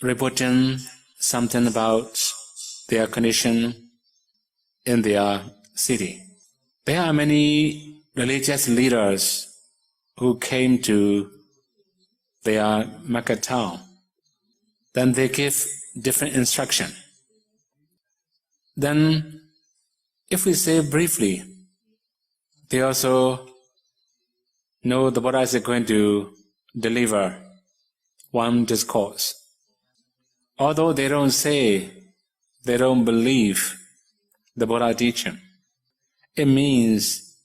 reporting something about their condition in their city. There are many religious leaders who came to their market town. Then they give different instruction. Then, if we say briefly, they also know the Buddha is going to deliver one discourse. Although they don't say, they don't believe the Buddha teaching, it means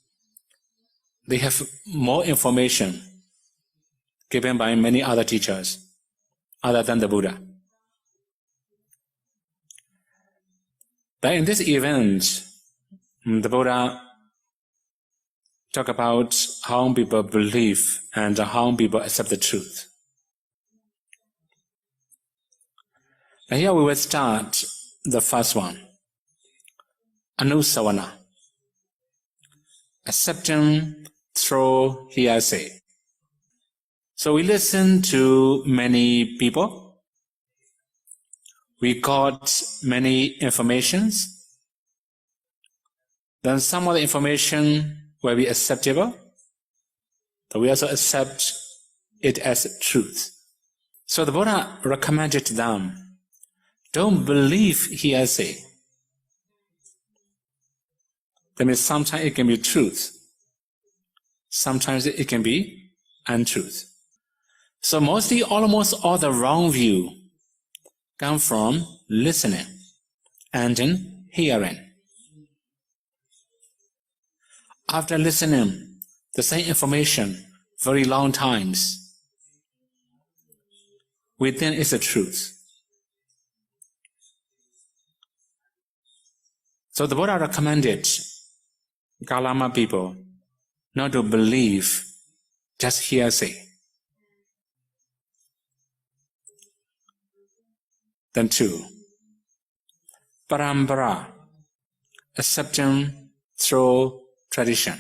they have more information given by many other teachers other than the Buddha. But in this event, the Buddha talk about how people believe and how people accept the truth. Now here we will start the first one, Anusavana, accepting through hearsay. So we listen to many people, we got many informations, then some of the information will be acceptable, but we also accept it as truth. So the Buddha recommended them, don't believe hearsay. That means sometimes it can be truth, sometimes it can be untruth. So mostly, almost all the wrong view come from listening and in hearing. After listening the same information very long times, we think it's the truth. So the Buddha recommended Kalama people not to believe just hearsay. Then 2, Parambara, accepting through tradition.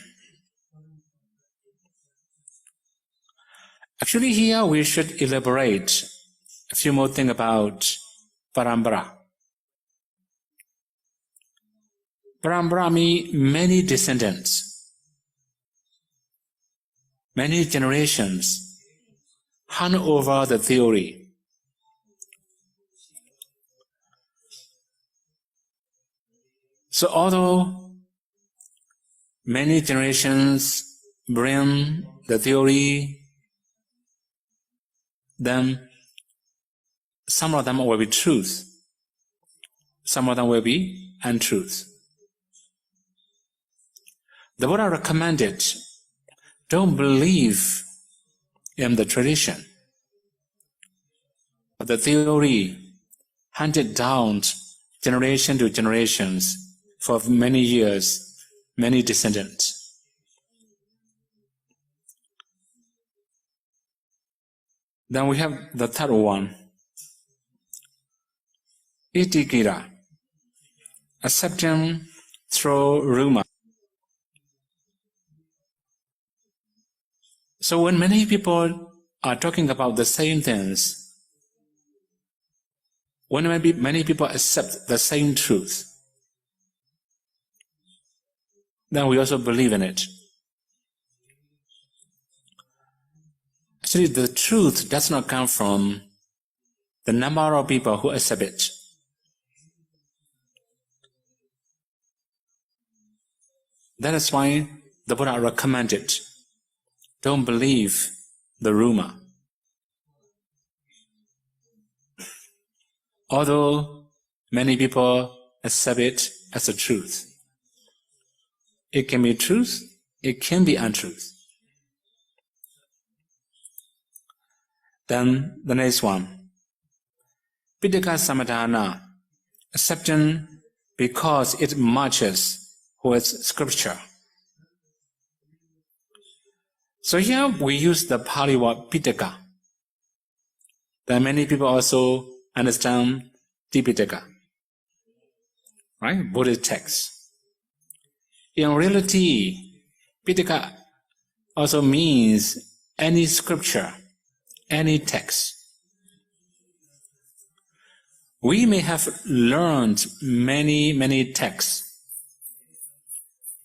Actually here we should elaborate a few more things about Parambara. Parambara means many descendants, many generations hand over the theory. So although many generations bring the theory, then some of them will be truth, some of them will be untruth. The Buddha recommended, don't believe in the tradition, the theory handed down generation to generations for many years, many descendants. Then we have the third one, Itikira, accepting through rumor. So when many people are talking about the same things, when many people accept the same truth, then we also believe in it. Actually, the truth does not come from the number of people who accept it. That is why the Buddha recommended, don't believe the rumor. Although many people accept it as a truth, it can be truth, it can be untruth. Then the next one, Pitaka Samadhana, accepting because it matches with scripture. So here we use the Pali word Pitaka. Then many people also understand Tipitaka, right? Buddhist text. In reality, Pitaka also means any scripture, any text. We may have learned many texts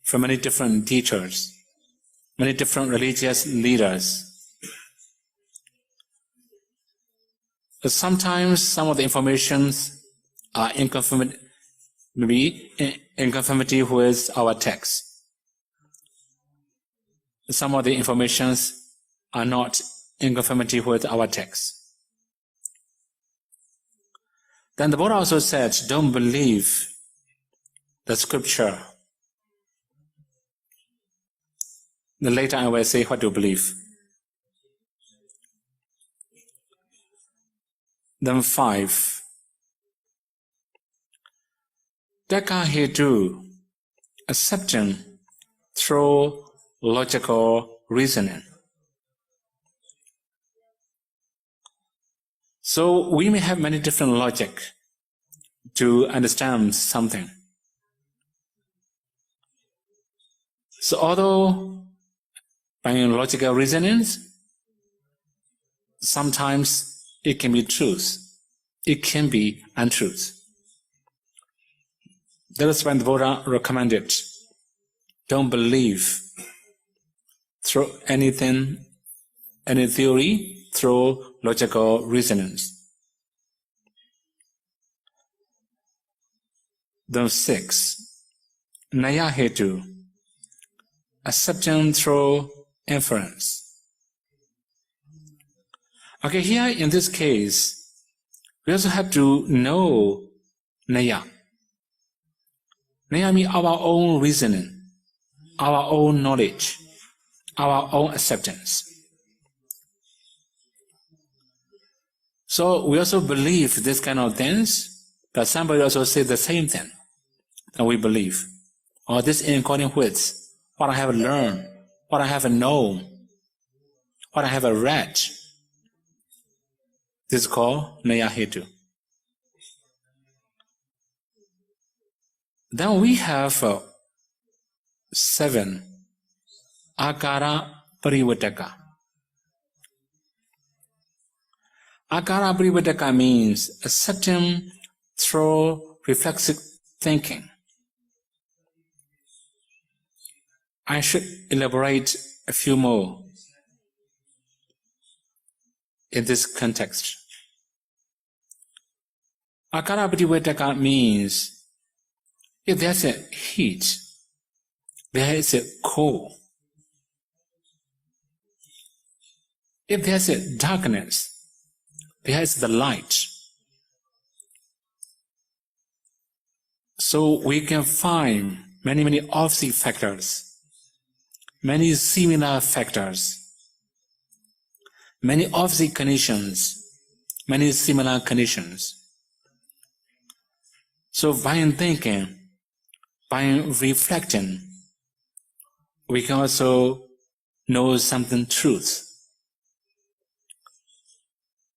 from many different teachers, many different religious leaders. But sometimes some of the informations are in conformity with our text. Some of the informations are not in conformity with our text. Then the Buddha also said, don't believe the scripture. Then later I will say what to believe. Then 5. Taka hetu, accepting through logical reasoning. So we may have many different logic to understand something. So although by logical reasonings, sometimes it can be truth, it can be untruth. That is when the Buddha recommended, don't believe through anything, any theory, through logical reasonings. Then 6. Naya hetu, accepting through inference. Okay, here in this case, we also have to know Naya. Naya means our own reasoning, our own knowledge, our own acceptance. So we also believe this kind of things, but somebody also says the same thing that we believe. Or this in accordance with what I have learned, what I have known, what I have read. This is called Naya hetu. Then we have 7. Akara parivataka. Akara parivataka means accepting through reflexive thinking. I should elaborate a few more in this context. Akara parivataka means if there's a heat, there is a cold. If there's a darkness, there is the light. So we can find many opposite factors, many similar factors, many opposite conditions, many similar conditions. So by thinking, by reflecting, we can also know something truth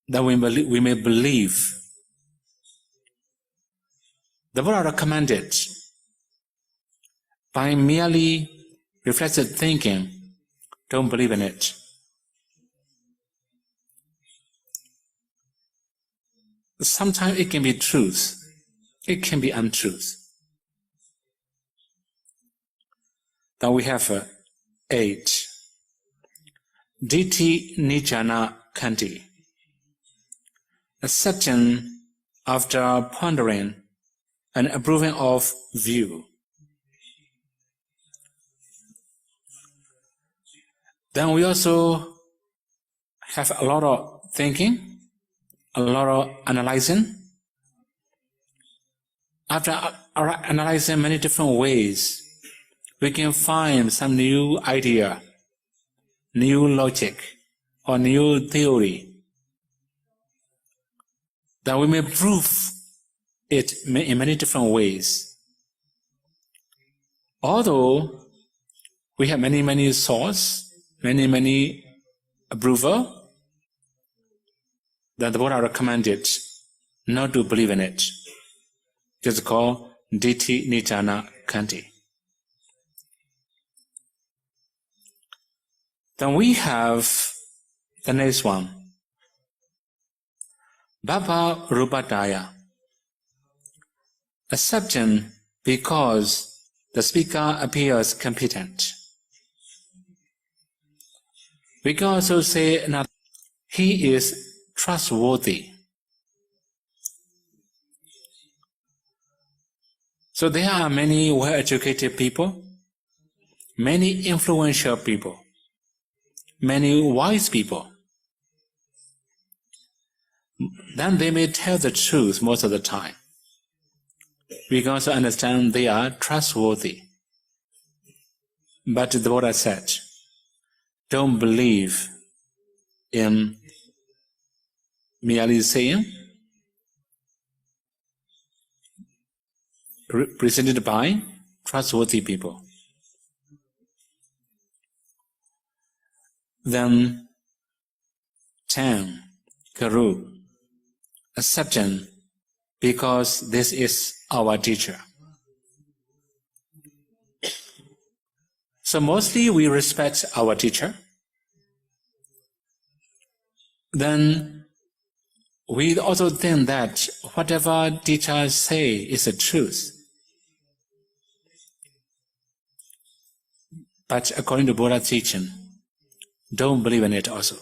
that we may believe. The Buddha recommended by merely reflexive thinking, don't believe in it. Sometimes it can be truth, it can be untruth. Then we have 8. Ditti Nijana Kanti. Accepting after pondering and approving of view. Then we also have a lot of thinking, a lot of analyzing. After analyzing many different ways, we can find some new idea, new logic, or new theory. That we may prove it in many different ways. Although we have many sources, many approval, that the Buddha recommended not to believe in it. This is called Ditti Nijana Kanti. Then we have the next one. Bhava Rupadaya. Accepting because the speaker appears competent. We can also say another, he is trustworthy. So there are many well-educated people, many influential people, many wise people. Then they may tell the truth most of the time. We can also understand they are trustworthy. But the Buddha said, don't believe in merely saying, presented by trustworthy people. Then 10. Guru, accepting because this is our teacher. So mostly we respect our teacher. Then we also think that whatever teachers say is the truth. But according to Buddha's teaching, don't believe in it also.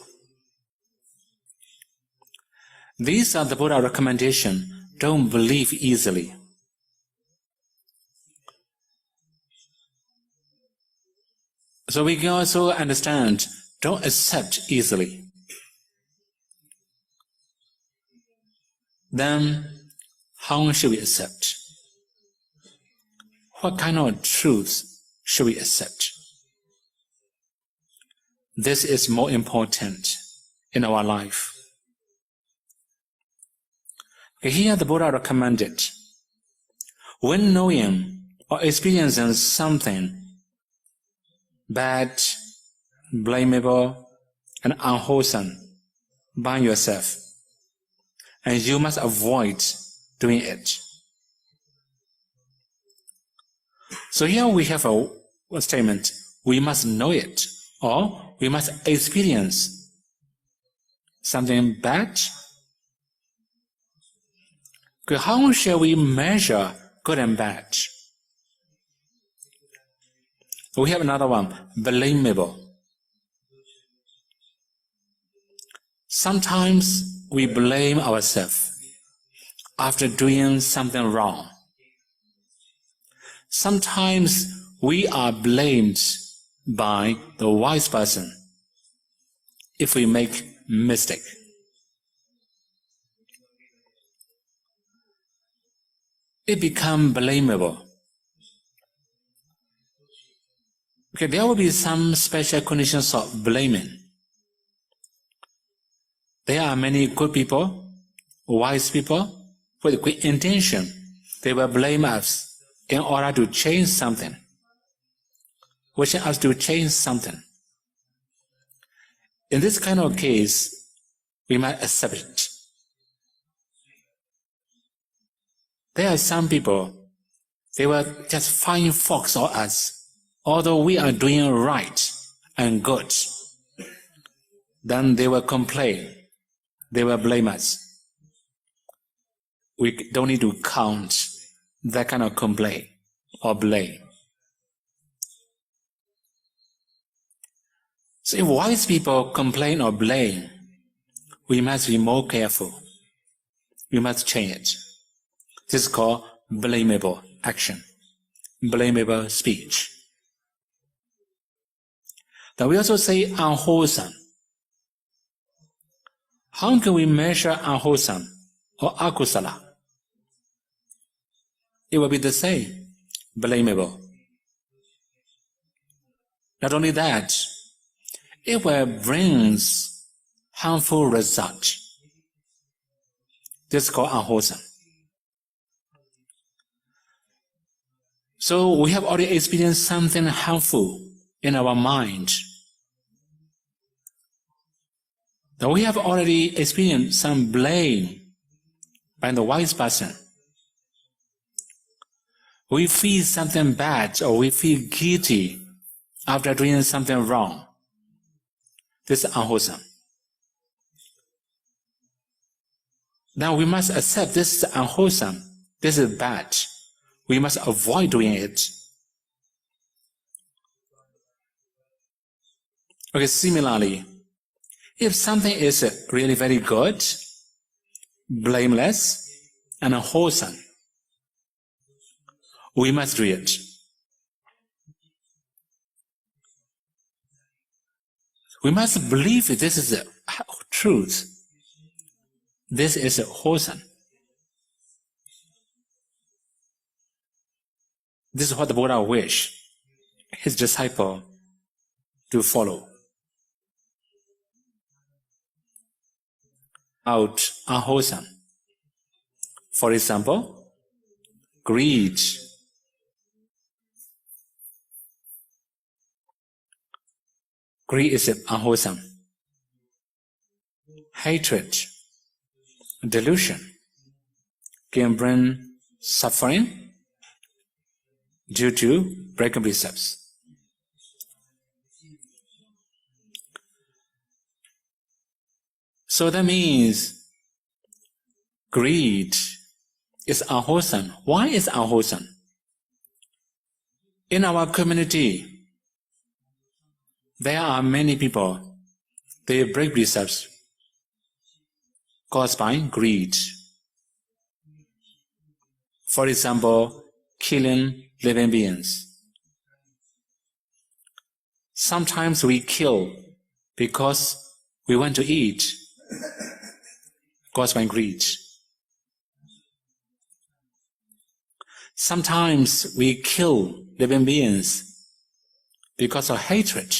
These are the Buddha recommendation. Don't believe easily. So we can also understand, don't accept easily. Then, how should we accept? What kind of truth should we accept? This is more important in our life. Here the Buddha recommended, when knowing or experiencing something bad, blamable, and unwholesome by yourself, and you must avoid doing it. So here we have a statement, we must know it, or we must experience something bad. How shall we measure good and bad? We have another one, blamable. Sometimes we blame ourselves after doing something wrong. Sometimes we are blamed by the wise person if we make mistake. It becomes blamable. Okay, there will be some special conditions of blaming. There are many good people, wise people, with good intention. They will blame us in order to change something, wishing us to change something. In this kind of case, we must accept it. There are some people, they will just find faults on us, although we are doing right and good. Then they will complain, they will blame us. We don't need to count that kind of complaint or blame. So if wise people complain or blame, we must be more careful. We must change it. This is called blamable action, blamable speech. Then we also say unwholesome. How can we measure unwholesome or akusala? It will be the same, blamable. Not only that, it will bring harmful result. This is called unwholesome. So we have already experienced something harmful in our mind. Now we have already experienced some blame by the wise person. We feel something bad or we feel guilty after doing something wrong. This is unwholesome. Now we must accept this is unwholesome. This is bad. we must avoid doing it. Okay, similarly, if something is really very good, blameless, and wholesome, we must do it. We must believe this is the truth. This is wholesome. This is what the Buddha wished his disciple to follow. Out unwholesome. For example, greed. Greed is unwholesome. Hatred, delusion can bring suffering due to breaking precepts. So that means greed is unwholesome. Why is unwholesome? In our community, there are many people, they break precepts caused by greed. For example, killing living beings. Sometimes we kill because we want to eat, caused by greed. Sometimes we kill living beings because of hatred.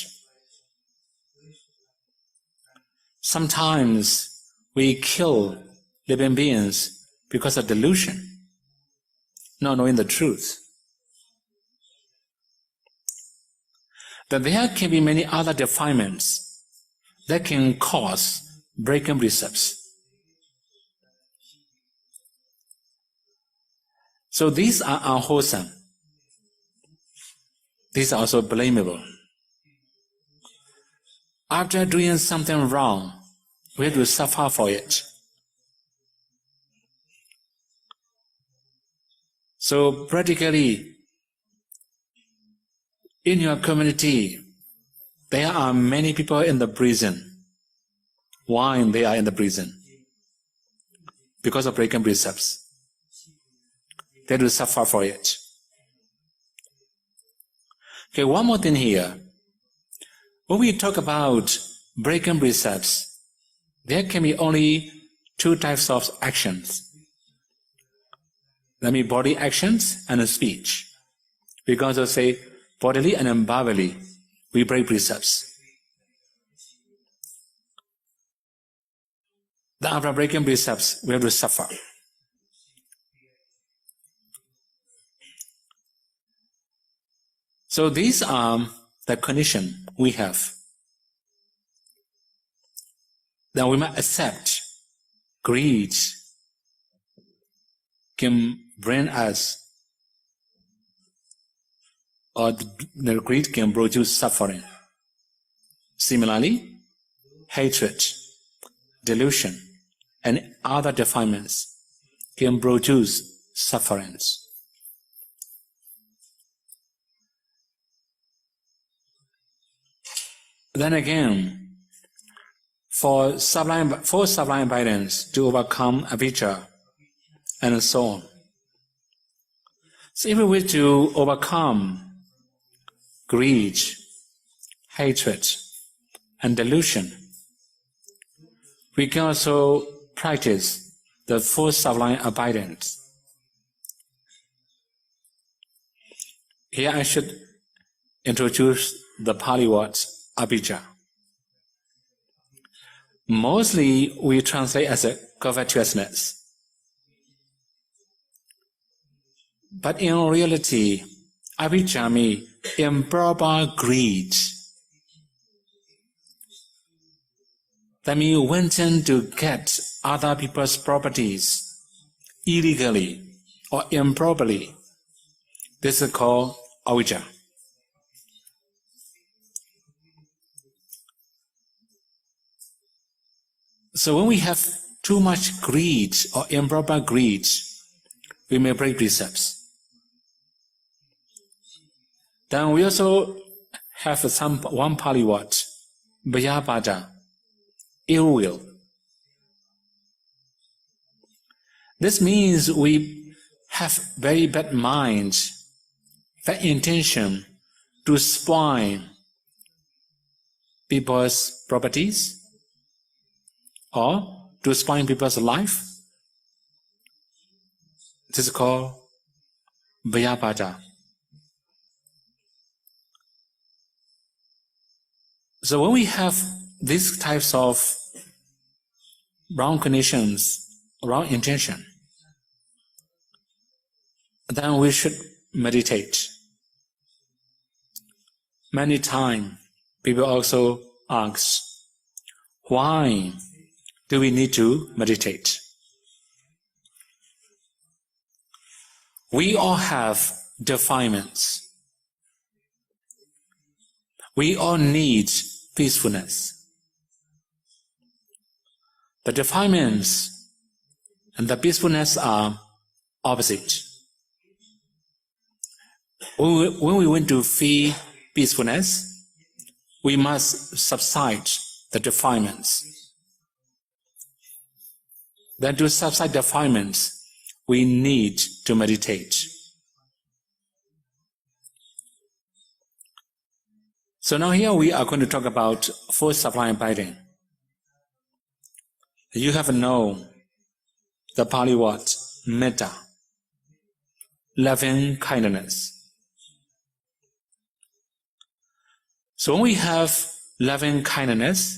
Sometimes we kill living beings because of delusion, not knowing the truth. Then there can be many other defilements that can cause breaking precepts. So these are unwholesome. These are also blamable. After doing something wrong, we have to suffer for it. So practically, in your community, there are many people in the prison. Why they are in the prison? Because of breaking precepts. They have to suffer for it. Okay, one more thing here. When we talk about breaking precepts, there can be only two types of actions. That means body actions and speech. We can also say bodily and unbodily, we break precepts. Then after breaking precepts, we have to suffer. So these are the condition we have. Then we must accept greed can bring us, or the greed can produce suffering. Similarly, hatred, delusion, and other defilements can produce sufferings. Then again, for sublime abidance to overcome avijja and so on. So if we wish to overcome greed, hatred, and delusion, we can also practice the full sublime abidance. Here I should introduce the Pali words avijja. Mostly we translate as a covetousness. But in reality, avijja means improper greed. That means wanting to get other people's properties illegally or improperly. This is called avijja. So when we have too much greed or improper greed, we may break precepts. Then we also have one Pali word, Bhayapada, ill will. This means we have very bad minds, bad intention to spoil people's properties or to spoil people's life. This is called Bhayapada. So when we have these types of wrong conditions, wrong intention, then we should meditate. Many times, people also ask, why do we need to meditate? We all have defilements. We all need peacefulness. The defilements and the peacefulness are opposite. When we want to feel peacefulness, we must subside the defilements. Then to subside defilements, we need to meditate. So now here we are going to talk about food supply and abiding. You have known the Pali word metta, loving kindness. So when we have loving kindness,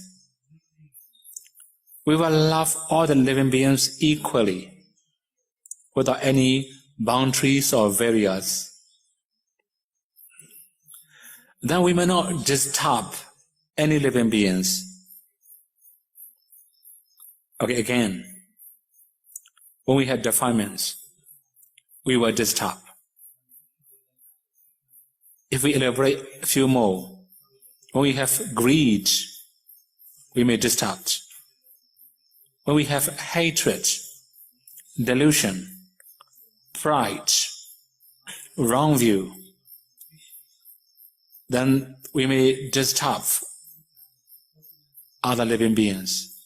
we will love all the living beings equally, without any boundaries or barriers. Then we may not disturb any living beings. Okay, again, when we have defilements, we will disturb. If we elaborate a few more, when we have greed, we may disturb. When we have hatred, delusion, pride, wrong view, then we may disturb other living beings.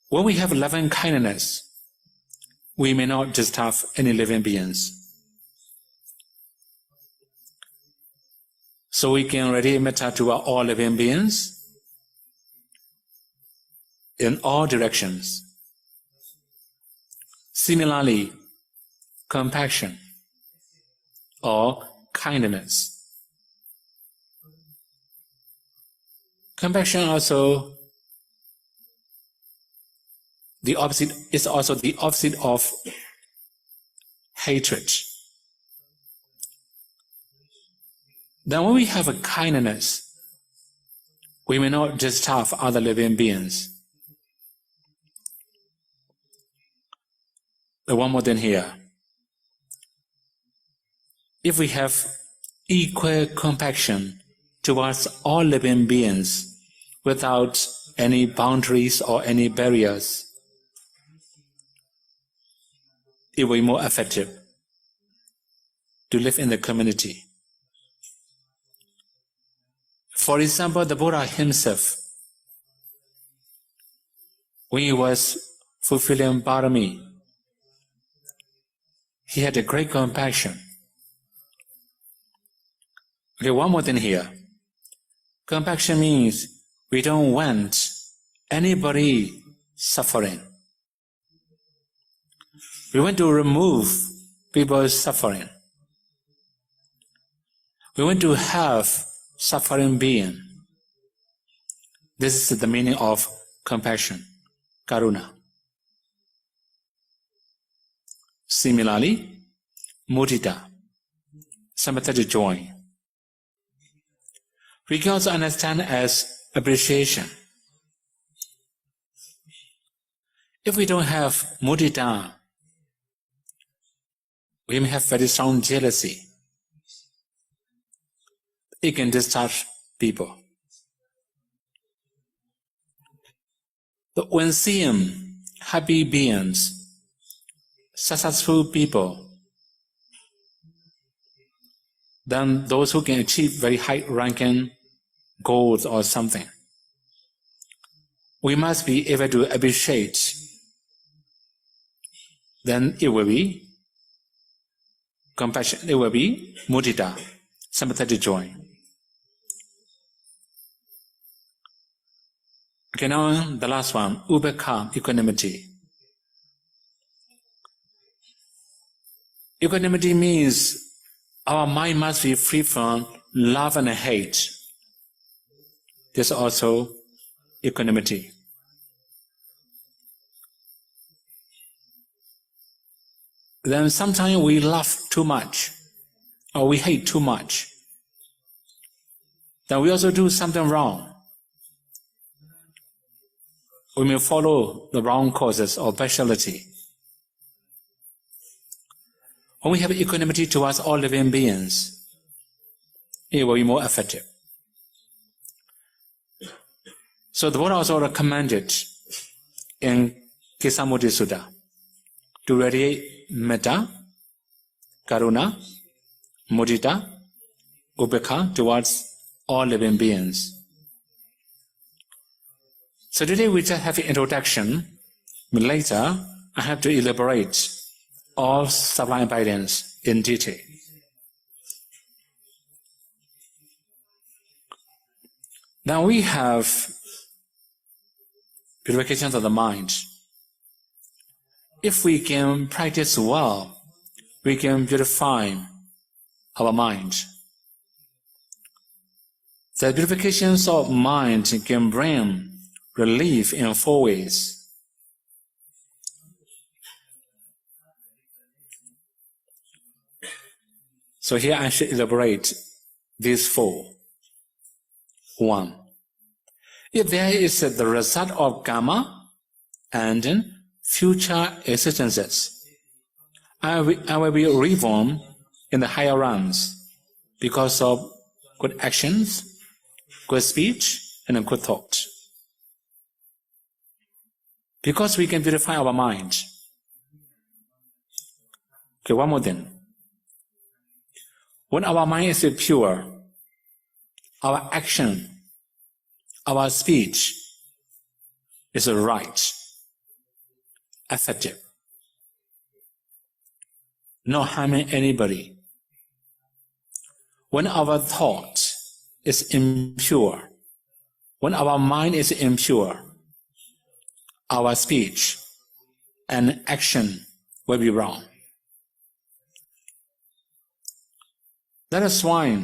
When we have loving kindness, we may not disturb any living beings. So we can ready metta to all living beings in all directions. Similarly, compassion or kindness. Compassion also is also the opposite of hatred. Then when we have a kindness, we may not disturb other living beings. One more thing here. If we have equal compassion towards all living beings without any boundaries or any barriers, it will be more effective to live in the community. For example, the Buddha himself, when he was fulfilling Parami, he had a great compassion. Okay, one more thing here. Compassion means we don't want anybody suffering. We want to remove people's suffering. We want to have suffering being. This is the meaning of compassion, karuna. Similarly, mudita, sympathetic joy. We can also understand as appreciation. If we don't have mudita, we may have very strong jealousy. It can disturb people. But when seeing happy beings, successful people, than those who can achieve very high ranking goals or something. We must be able to appreciate. Then it will be compassion, it will be mudita, sympathetic joy. Okay, now the last one, ubekha, equanimity. Equanimity means our mind must be free from love and hate. This is also equanimity. Then sometimes we love too much or we hate too much. Then we also do something wrong. We may follow the wrong causes or partiality. When we have equanimity towards all living beings, it will be more effective. So the Buddha also recommended in Kesamuddhi Sutta to radiate metta, karuna, mudita, ubekha towards all living beings. So today we just have an introduction, but later I have to elaborate all sublime abidance in detail. Now we have purifications of the mind. If we can practice well, we can purify our mind. The purifications of mind can bring relief in 4 ways. So here I should elaborate these 4. 1. If there is the result of karma and future existences, I will be reborn in the higher realms because of good actions, good speech, and good thought. Because we can purify our mind. Okay, one more thing. When our mind is pure, our action, our speech is right, effective, not harming anybody. When our thought is impure, when our mind is impure, our speech and action will be wrong. That is why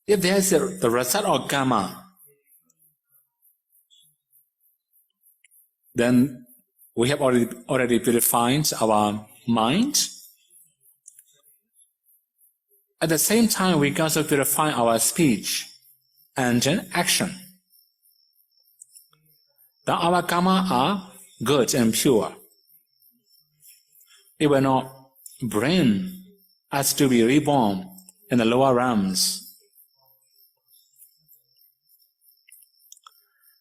if there is the result of karma, then we have already purified our mind. At the same time, we can also purify our speech and action. Then our karma are good and pure. It will not bring us to be reborn in the lower realms.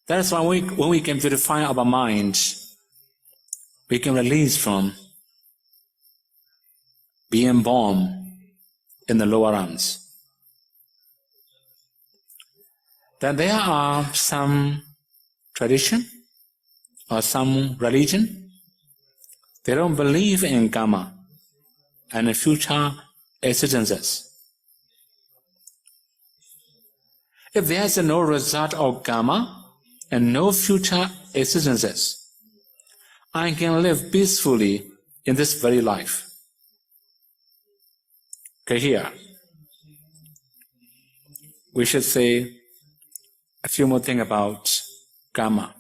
That is why when we can purify our mind, we can release from being born in the lower realms. Then there are some tradition or some religion, they don't believe in karma and future existences. If there is no result of karma and no future existences, I can live peacefully in this very life. Okay, here we should say a few more things about karma.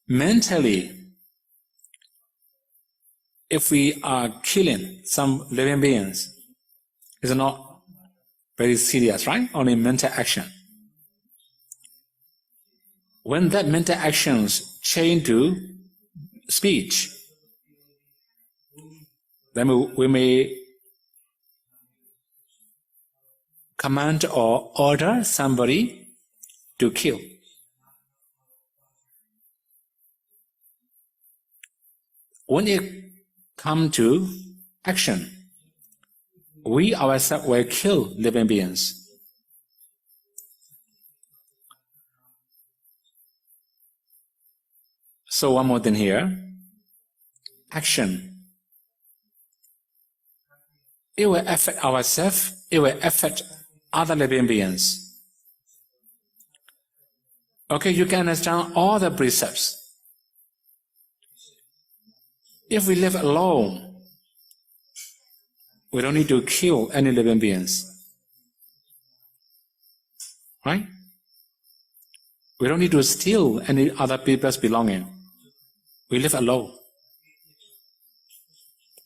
Mentally, if we are killing some living beings, it's not very serious, right? Only mental action. When that mental actions change to speech, then we may command or order somebody to kill. When it comes to action, we ourselves will kill living beings. So one more thing here. Action. It will affect ourselves, it will affect other living beings. Okay, you can understand all the precepts. If we live alone, we don't need to kill any living beings. Right? We don't need to steal any other people's belonging. We live alone.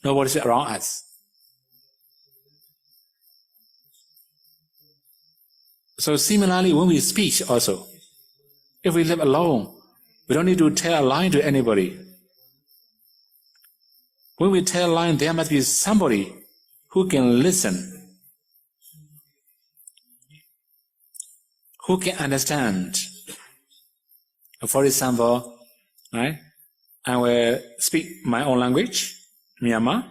Nobody's around us. So similarly, when we speak also, if we live alone, we don't need to tell a lie to anybody. When we tell a lie, there must be somebody who can listen, who can understand. For example, right, I will speak my own language, Myanmar,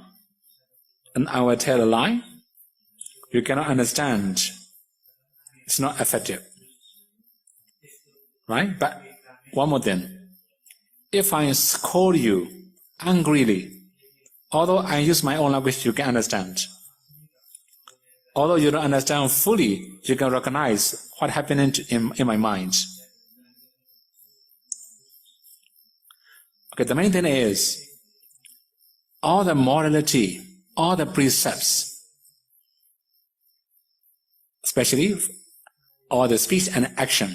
and I will tell a lie. You cannot understand. It's not effective. Right? But one more thing. If I scold you angrily, although I use my own language, you can understand. Although you don't understand fully, you can recognize what happened in my mind. Okay, the main thing is, all the morality, all the precepts, especially all the speech and action,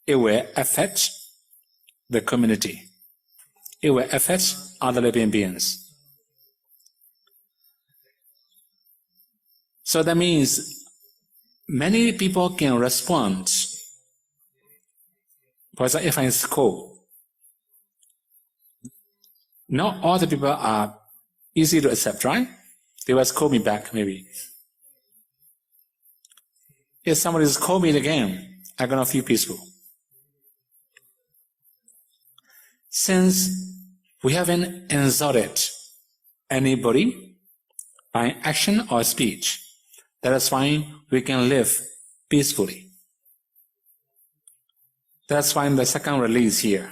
it will affect the community. It will affect other living beings. So that means many people can respond. For example, if I'm in school, not all the people are easy to accept, right? They will scold me back, maybe. If somebody scold me again, I'm going to feel peaceful. Since we haven't insulted anybody by action or speech, that is why we can live peacefully. That's why the second release here.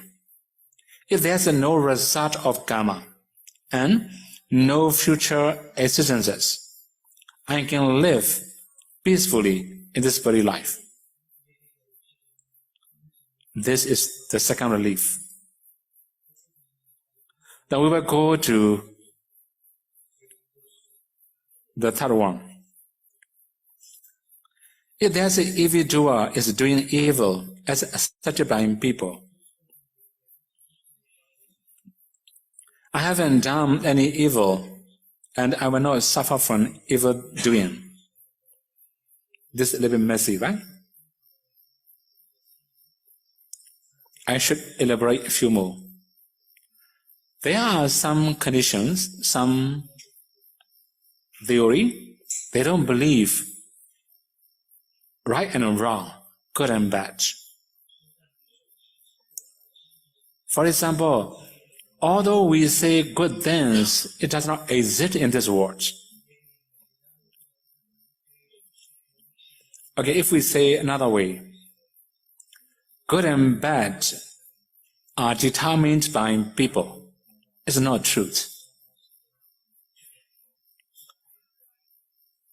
If there's no result of karma and no future existences, I can live peacefully in this very life. This is the second relief. Then we will go to the third one. If there's an evildoer is doing evil as accepted by people, I haven't done any evil and I will not suffer from evil doing. This is a little bit messy, right? I should elaborate a few more. There are some conditions, some theory, they don't believe right and wrong, good and bad. For example, although we say good things, it does not exist in this world. Okay, if we say another way, good and bad are determined by people. It's not truth.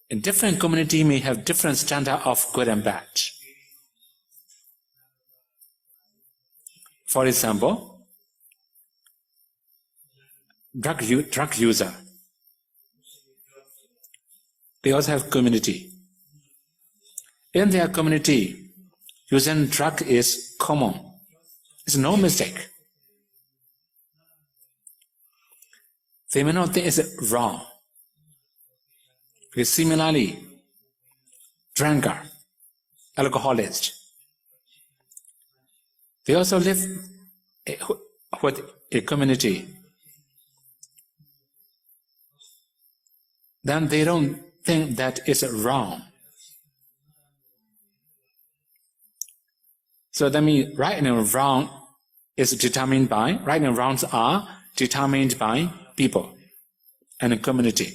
A different community may have different standard of good and bad. For example, drug user. They also have community. In their community, using drug is common. It's no mistake. They may not think it's wrong. Because similarly, drunkard, alcoholist, they also live with a community. Then they don't think that it's wrong. So that means right and wrong is determined by, right and wrongs are determined by people and a community.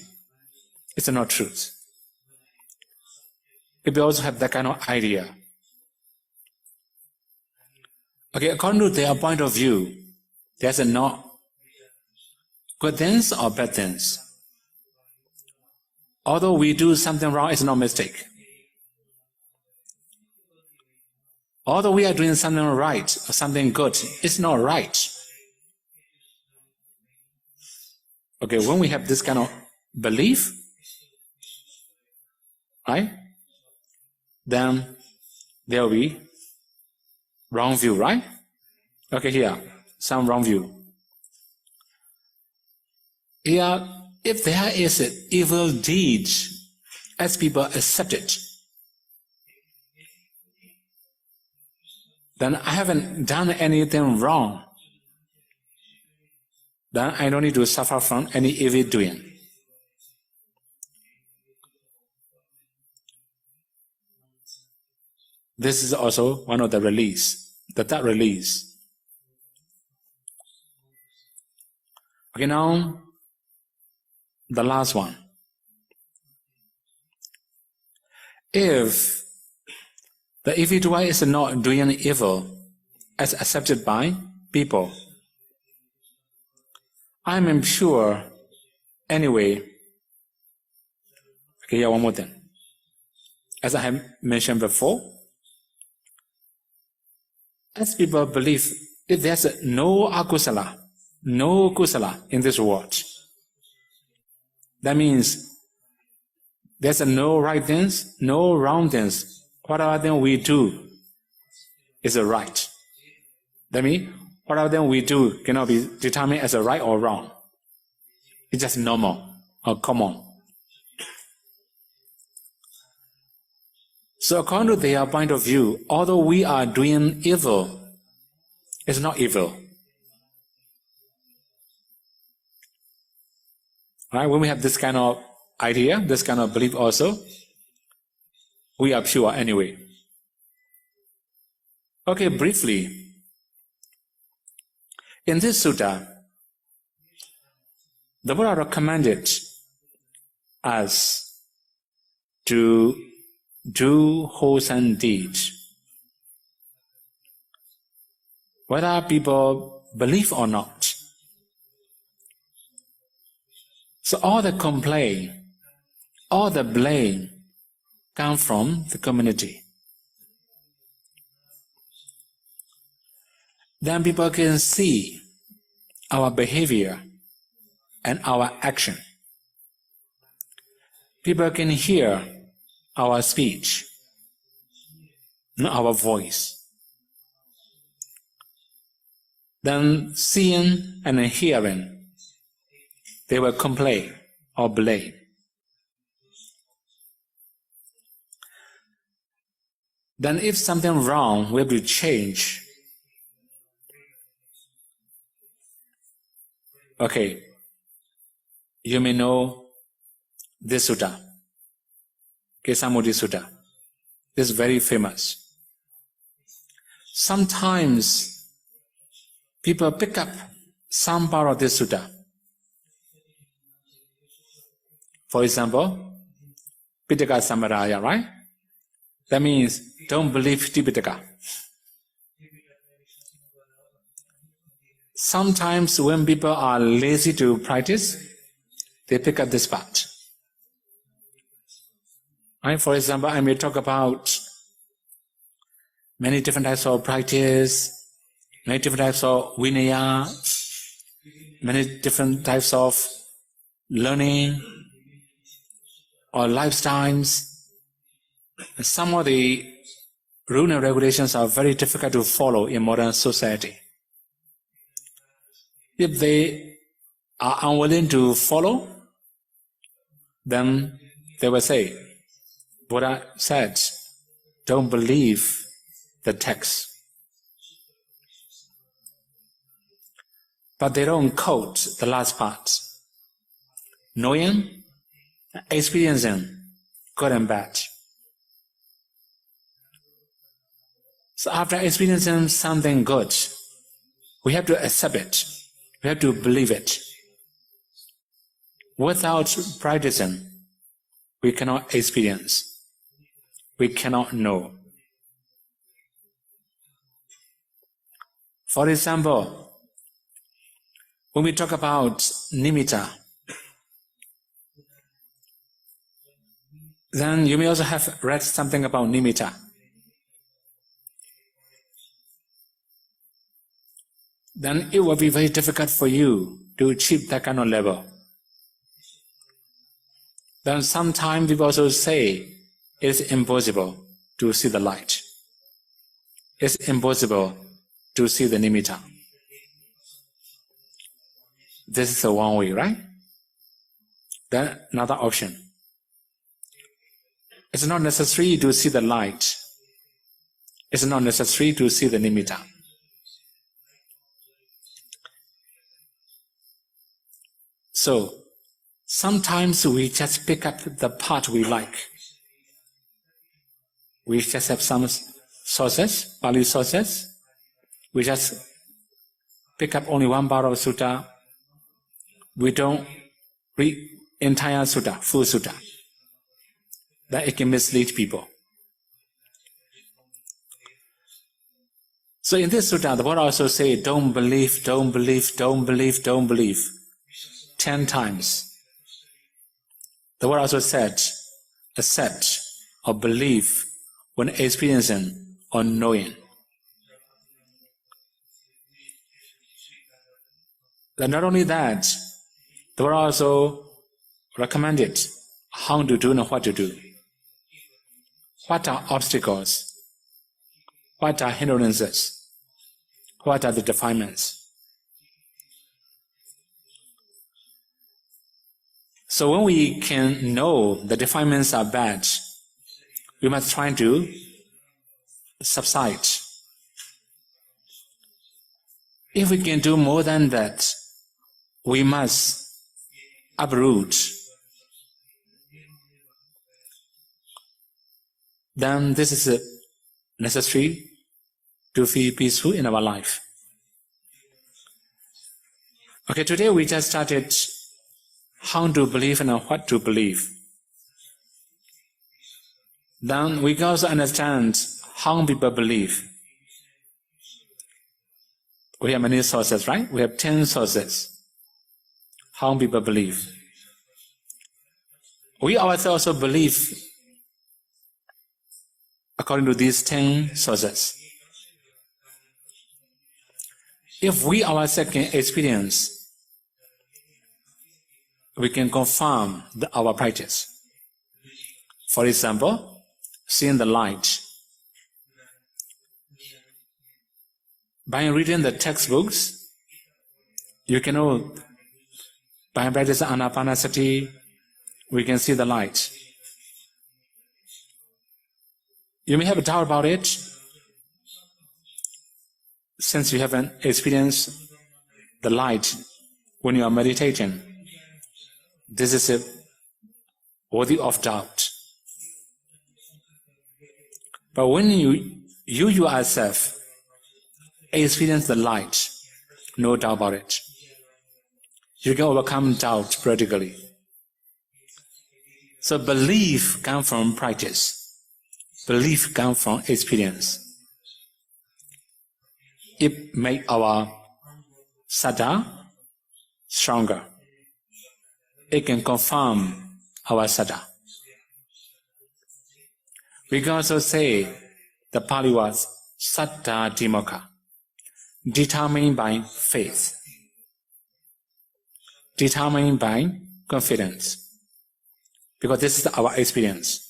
It's not truth. People also have that kind of idea. Okay, according to their point of view, there's not good things or bad things. Although we do something wrong, it's not a mistake. Although we are doing something right or something good, it's not right. Okay, when we have this kind of belief, right, then there will be wrong view, right? Okay, here, some wrong view. Here, if there is an evil deed, as people accept it, then I haven't done anything wrong. Then I don't need to suffer from any evil doing. This is also one of the release, the third release. Okay, now the last one. If the evildoer is not doing evil as accepted by people, I am impure anyway. Okay, yeah, one more thing. As I have mentioned before, as people believe, if there's no akusala, no kusala in this world, that means there's no right things, no wrong things. Whatever thing we do is a right. That means whatever thing we do cannot be determined as a right or wrong. It's just normal or common. So according to their point of view, although we are doing evil, it's not evil. Right? When we have this kind of idea, this kind of belief also, we are pure anyway. Okay, briefly, in this sutta, the Buddha recommended us to do wholesome deeds. Whether people believe or not. So all the complaint, all the blame come from the community. Then people can see our behavior and our action. People can hear our speech, our voice. Then seeing and hearing, they will complain or blame. Then if something wrong will be changed, okay, you may know this sutta, Kesamudi Sutta. This is very famous. Sometimes people pick up some part of this sutta. For example, Pitaka Samaraya, right? That means don't believe Tipitaka. Sometimes when people are lazy to practice, they pick up this part. Right? For example, I may talk about many different types of practice, many different types of vinaya, many different types of learning or lifestyles. Some of the rules and regulations are very difficult to follow in modern society. If they are unwilling to follow, then they will say, Buddha said, don't believe the text. But they don't quote the last part. Knowing, experiencing, good and bad. So after experiencing something good, we have to accept it. We have to believe it. Without practicing, we cannot experience. We cannot know. For example, when we talk about nimitta, then you may also have read something about nimitta. Then it will be very difficult for you to achieve that kind of level. Then sometimes people also say it's impossible to see the light. It's impossible to see the nimitta. This is the one way, right? Then another option. It's not necessary to see the light. It's not necessary to see the nimitta. So, sometimes we just pick up the part we like. We just have some sources, Pali sources. We just pick up only one part of sutta. We don't read entire sutta, full sutta. That it can mislead people. So in this sutta, the Buddha also says, don't believe, don't believe, don't believe, don't believe. 10 times. The Buddha also said, accept or believe when experiencing or knowing. And not only that, the Buddha also recommended how to do and what to do. What are obstacles? What are hindrances? What are the defilements? So when we can know the defilements are bad, we must try to subside. If we can do more than that, we must uproot. Then this is necessary to feel peaceful in our life. Okay, today we just started how to believe and what to believe. Then we can also understand how people believe. We have many sources, right? We have 10 sources. How people believe. We ourselves also believe according to these 10 sources. If we ourselves can experience, we can confirm our practice. For example, seeing the light. By reading the textbooks, you can know, by practicing anapanasati, we can see the light. You may have a doubt about it, since you haven't experienced the light when you are meditating. This is worthy of doubt. But when you yourself experience the light, no doubt about it, you can overcome doubt practically. So belief comes from practice. Belief comes from experience. It makes our saddha stronger. It can confirm our saddha. We can also say the Pali was saddha dimokha, determined by faith, determined by confidence, because this is our experience.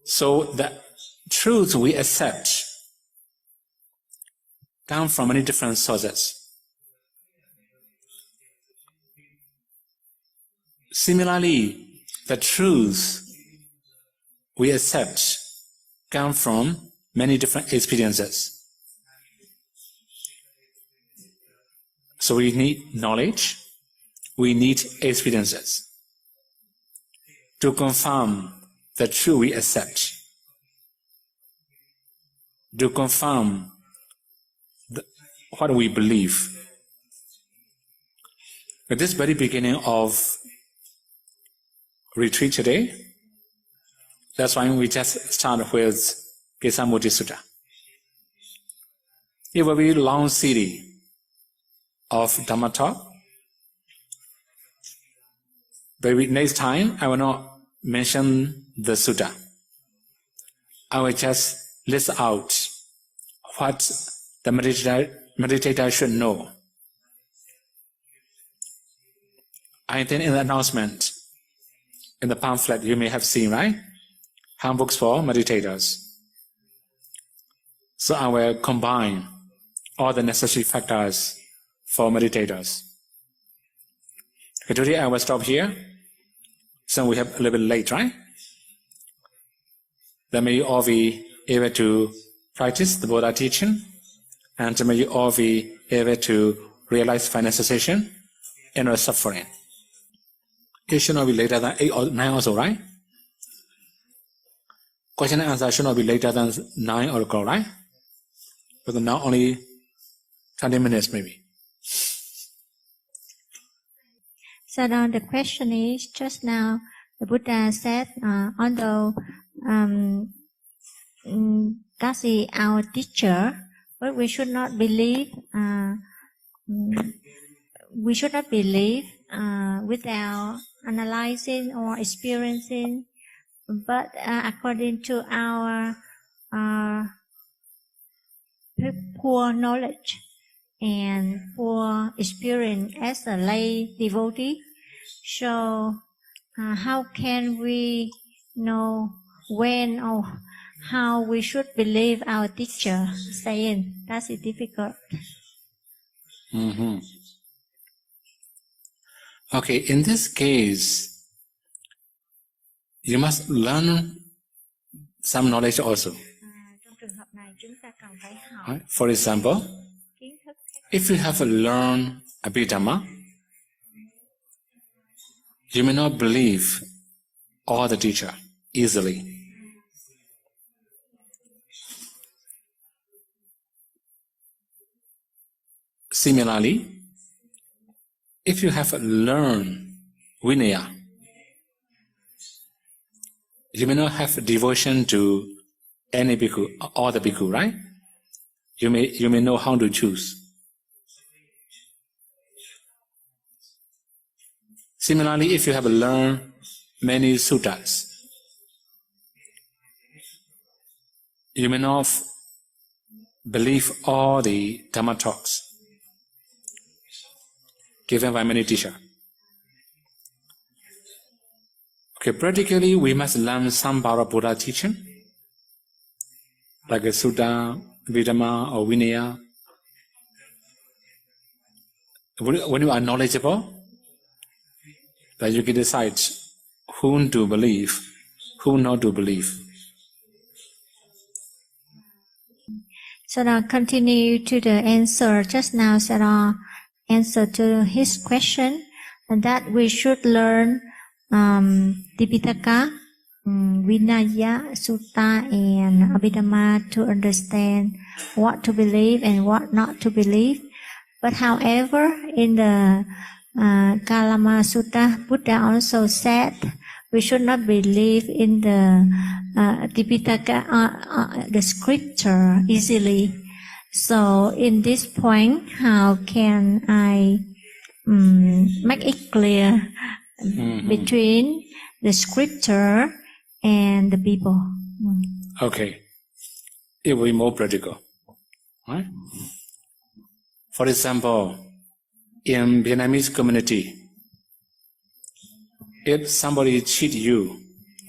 So the truth we accept come from many different sources. Similarly, the truth we accept come from many different experiences. So we need knowledge, we need experiences to confirm the truth we accept, to confirm what we believe. At this very beginning of retreat today, that's why we just start with Kesamudi Sutta. It will be a long series of Dhamma talk. But next time, I will not mention the Sutta. I will just list out what the meditator should know. I think in the announcement, in the pamphlet you may have seen, right? Handbooks for meditators. So I will combine all the necessary factors for meditators. Okay, today I will stop here. So we have a little bit late, right? Then may you all be able to practice the Buddha teaching, and may you all be able to realize final cessation and no suffering. It should not be later than 8 or 9 also, right? Question and answer should not be later than 9 or o'clock, right? Because now only 20 minutes maybe. So now the question is, just now the Buddha said, although God is our teacher, but we should not believe. We should not believe without analyzing or experiencing, but according to our poor knowledge and poor experience as a lay devotee. So how can we know when or how we should believe our teacher saying? That's difficult. Mm-hmm. Okay, in this case, you must learn some knowledge also. Right? For example, if you have learned Abhidhamma, you may not believe all the teacher easily. Similarly, if you have learned Vinaya, you may not have devotion to any bhikkhu, all the bhikkhu, right? You may know how to choose. Similarly, if you have learned many suttas, you may not believe all the Dhamma talks given by many teachers. Okay, practically we must learn some part of Buddha teaching, like a Sutta, Abhidhamma, or Vinaya. When you are knowledgeable, that you can decide whom to believe, whom not to believe. So now continue to the answer just now, Sarah. Answer to his question, and that we should learn Tipitaka, Vinaya, Sutta, and Abhidhamma to understand what to believe and what not to believe. But however, in the Kalama Sutta, Buddha also said we should not believe in the Tipitaka, the scripture easily. So in this point, how can I make it clear between the scripture and the people? Okay, it will be more practical. Right? For example, in Vietnamese community, if somebody cheat you,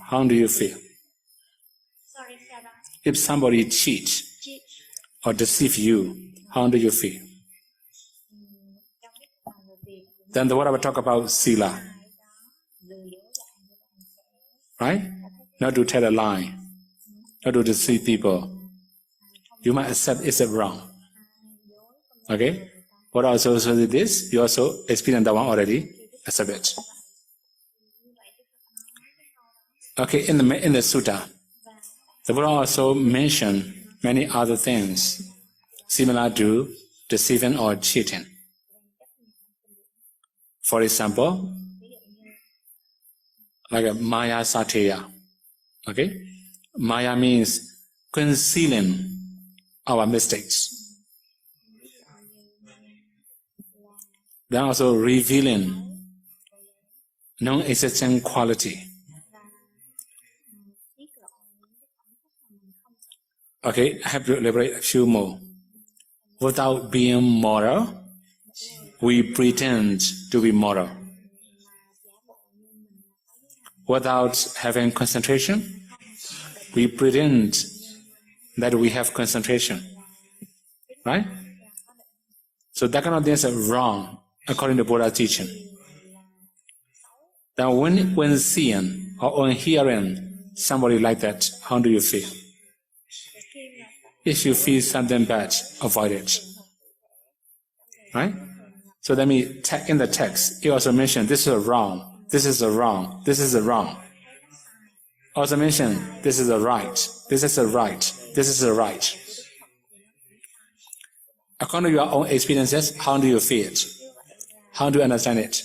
how do you feel? Sorry, Sarah. If somebody cheats or deceive you, how do you feel? Then the word I will talk about sila. Right? Not to tell a lie, not to deceive people. You might accept it's wrong. Okay? What also did this? You also experienced that one already. Accept it. Okay, in the sutta, the Buddha also mentioned many other things similar to deceiving or cheating. For example, like a Maya Satya. Okay? Maya means concealing our mistakes. Then also revealing non-existent quality. Okay, I have to elaborate a few more. Without being moral, we pretend to be moral. Without having concentration, we pretend that we have concentration. Right? So that kind of things are wrong according to Buddha's teaching. Now when seeing or when hearing somebody like that, how do you feel? If you feel something bad, avoid it. Right? So let me check in the text. He also mentioned this is a wrong, this is a wrong, this is a wrong. Also mentioned this is a right, this is a right, this is a right. According to your own experiences, how do you feel it? How do you understand it?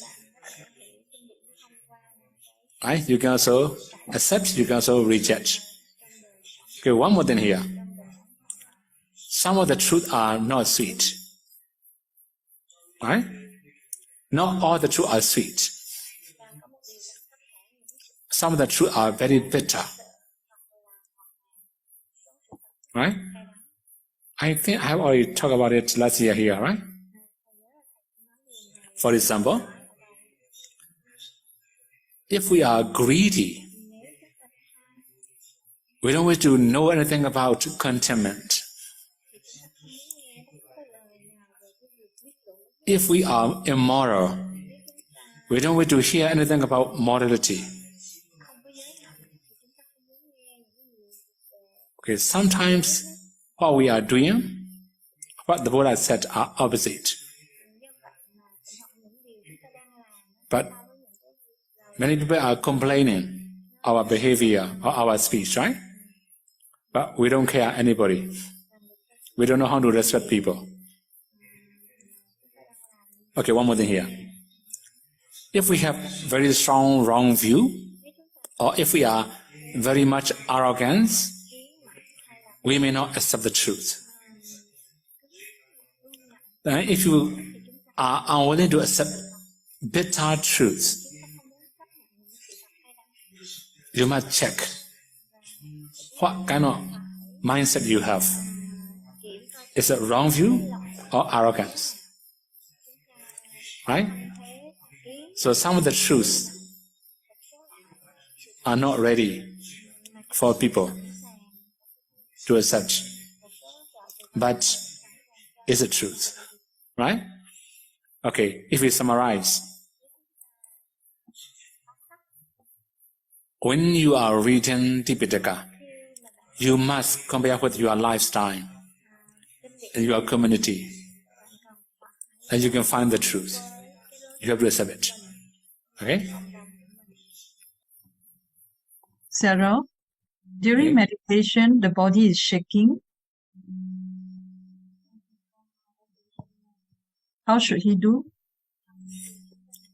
Right? You can also accept, you can also reject. Okay, one more thing here. Some of the truths are not sweet. Right? Not all the truths are sweet. Some of the truths are very bitter. Right? I think I have already talked about it last year here, right? For example, if we are greedy, we don't wish to know anything about contentment. If we are immoral, we don't wish to hear anything about morality. Okay, sometimes what we are doing, what the Buddha said are opposite. But many people are complaining our behavior or our speech, right? But we don't care anybody. We don't know how to respect people. Okay, one more thing here. If we have very strong wrong view, or if we are very much arrogant, we may not accept the truth. Then if you are unwilling to accept bitter truth, you must check what kind of mindset you have. Is it wrong view or arrogance? Right? So some of the truths are not ready for people to accept. But it's the truth. Right? Okay, if we summarize. When you are reading Tipitaka, you must compare with your lifestyle and your community. And you can find the truth. You have to accept it. Okay? Sarah, during meditation, the body is shaking. How should he do?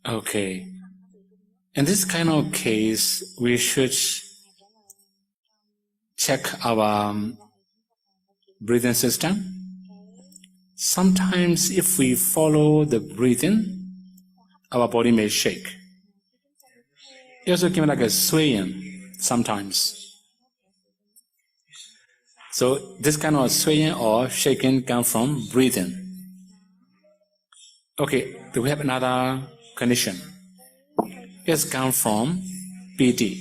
Okay. In this kind of case, we should check our breathing system. Sometimes if we follow the breathing, our body may shake. It also can be like a swaying sometimes. So this kind of swaying or shaking comes from breathing. Okay, do we have another condition? It comes from PT.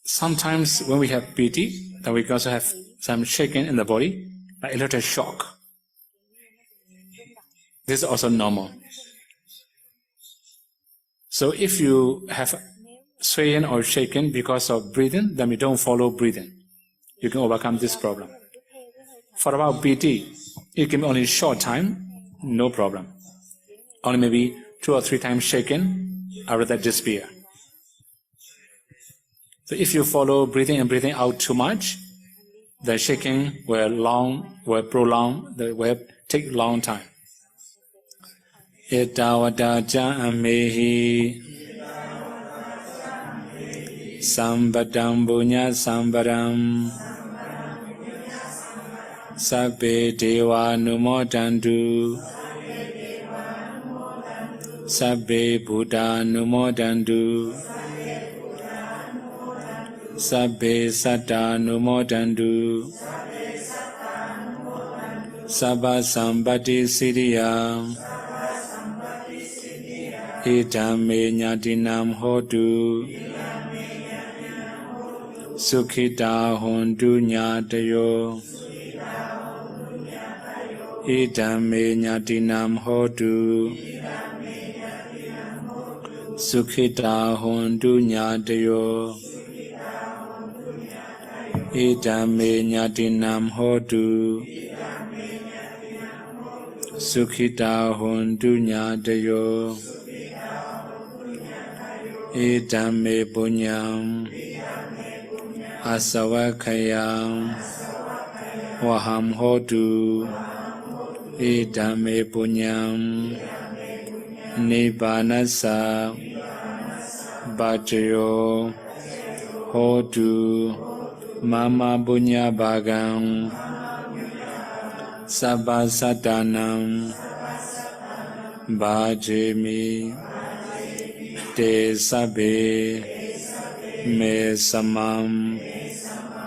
Sometimes when we have PT, then we can also have some shaking in the body, like a little shock. This is also normal. So if you have swaying or shaking because of breathing, then we don't follow breathing. You can overcome this problem. For about PT, it can be only short time, no problem. Only maybe 2 or 3 times shaken, after that disappear. So if you follow breathing and breathing out too much, the shaking will prolong, will take long time. Itawata ja amehi Sambadam bunya sambaram Sabbe deva numodandu Sabbe buddha numodandu Sabbe satta numodandu Sabba sambati siddhya Idame nyatinam hotu Sukhita hontu nyatayo Idame nyatinam hotu Sukhita hontu nyatayo Idame nyatinam hotu Sukhita hontu nyatayo Idame punyam Asawakayam Waham hotu Idame punyam Nibbanasa Bhajayo Hotu Mama punya bagam Sabba satanam Bhajami Te sabbe Me samam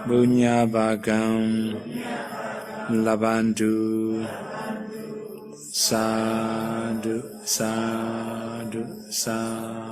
Punya bagam Labantu Sadhu Sadhu Sadhu